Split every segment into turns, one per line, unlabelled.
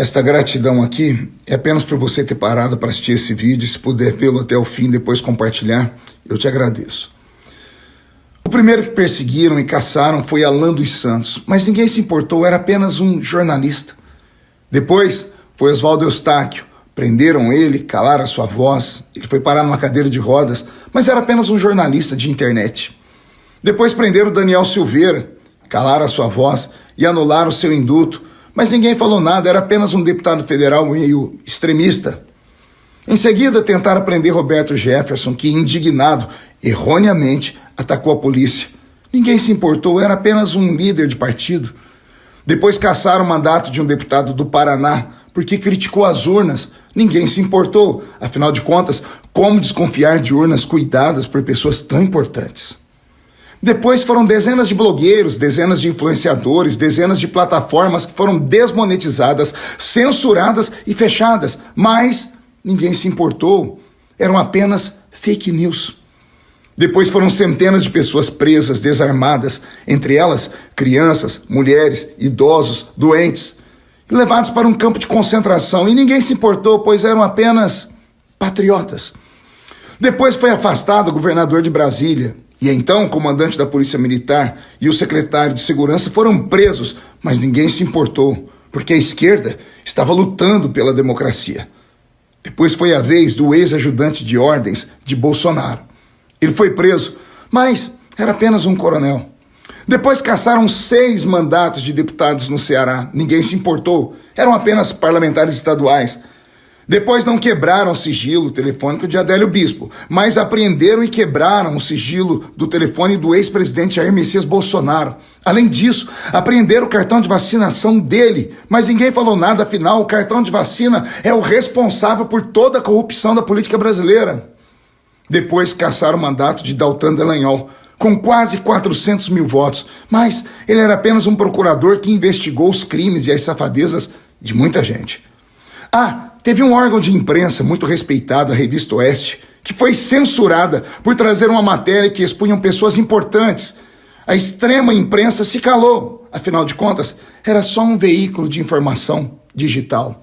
Esta gratidão aqui é apenas por você ter parado para assistir esse vídeo. Se puder vê-lo até o fim e depois compartilhar, eu te agradeço. O primeiro que perseguiram e caçaram foi Alan dos Santos, mas ninguém se importou, era apenas um jornalista. Depois foi Oswaldo Eustáquio. Prenderam ele, calaram a sua voz, ele foi parar numa cadeira de rodas, mas era apenas um jornalista de internet. Depois prenderam Daniel Silveira, calaram a sua voz e anularam o seu indulto, mas ninguém falou nada, era apenas um deputado federal meio extremista. Em seguida, tentaram prender Roberto Jefferson, que, indignado, erroneamente, atacou a polícia. Ninguém se importou, era apenas um líder de partido. Depois caçaram o mandato de um deputado do Paraná, porque criticou as urnas. Ninguém se importou. Afinal de contas, como desconfiar de urnas cuidadas por pessoas tão importantes? Depois foram dezenas de blogueiros, dezenas de influenciadores, dezenas de plataformas que foram desmonetizadas, censuradas e fechadas. Mas ninguém se importou. Eram apenas fake news. Depois foram centenas de pessoas presas, desarmadas, entre elas crianças, mulheres, idosos, doentes, levados para um campo de concentração. E ninguém se importou, pois eram apenas patriotas. Depois foi afastado o governador de Brasília. E então o comandante da Polícia Militar e o secretário de Segurança foram presos, mas ninguém se importou, porque a esquerda estava lutando pela democracia. Depois foi a vez do ex-ajudante de ordens de Bolsonaro. Ele foi preso, mas era apenas um coronel. Depois caçaram 6 mandatos de deputados no Ceará. Ninguém se importou, eram apenas parlamentares estaduais. Depois não quebraram o sigilo telefônico de Adélio Bispo, mas apreenderam e quebraram o sigilo do telefone do ex-presidente Jair Messias Bolsonaro. Além disso, apreenderam o cartão de vacinação dele, mas ninguém falou nada, afinal o cartão de vacina é o responsável por toda a corrupção da política brasileira. Depois caçaram o mandato de Daltan Dallagnol, com quase 400 mil votos, mas ele era apenas um procurador que investigou os crimes e as safadezas de muita gente. Teve um órgão de imprensa muito respeitado, a Revista Oeste, que foi censurada por trazer uma matéria que expunham pessoas importantes. A extrema imprensa se calou. Afinal de contas, era só um veículo de informação digital.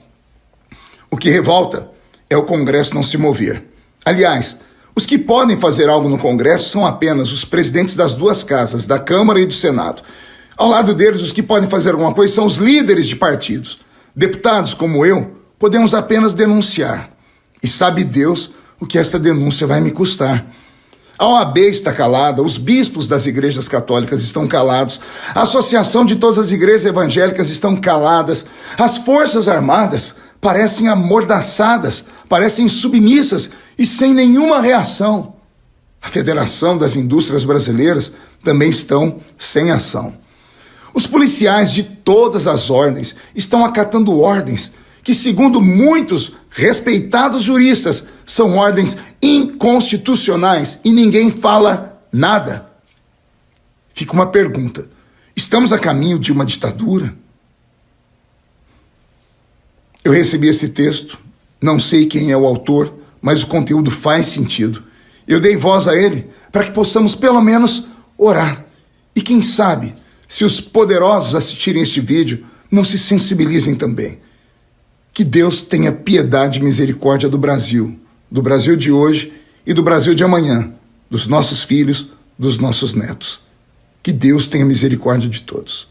O que revolta é o Congresso não se mover. Aliás, os que podem fazer algo no Congresso são apenas os presidentes das 2 casas, da Câmara e do Senado. Ao lado deles, os que podem fazer alguma coisa são os líderes de partidos. Deputados como eu, podemos apenas denunciar. E sabe Deus o que esta denúncia vai me custar. A OAB está calada, os bispos das igrejas católicas estão calados, a associação de todas as igrejas evangélicas estão caladas, as forças armadas parecem amordaçadas, parecem submissas e sem nenhuma reação. A Federação das Indústrias Brasileiras também estão sem ação. Os policiais de todas as ordens estão acatando ordens que, segundo muitos respeitados juristas, são ordens inconstitucionais e ninguém fala nada. Fica uma pergunta: estamos a caminho de uma ditadura? Eu recebi esse texto, não sei quem é o autor, mas o conteúdo faz sentido. Eu dei voz a ele para que possamos pelo menos orar. E quem sabe, se os poderosos assistirem este vídeo, não se sensibilizem também. Que Deus tenha piedade e misericórdia do Brasil de hoje e do Brasil de amanhã, dos nossos filhos, dos nossos netos. Que Deus tenha misericórdia de todos.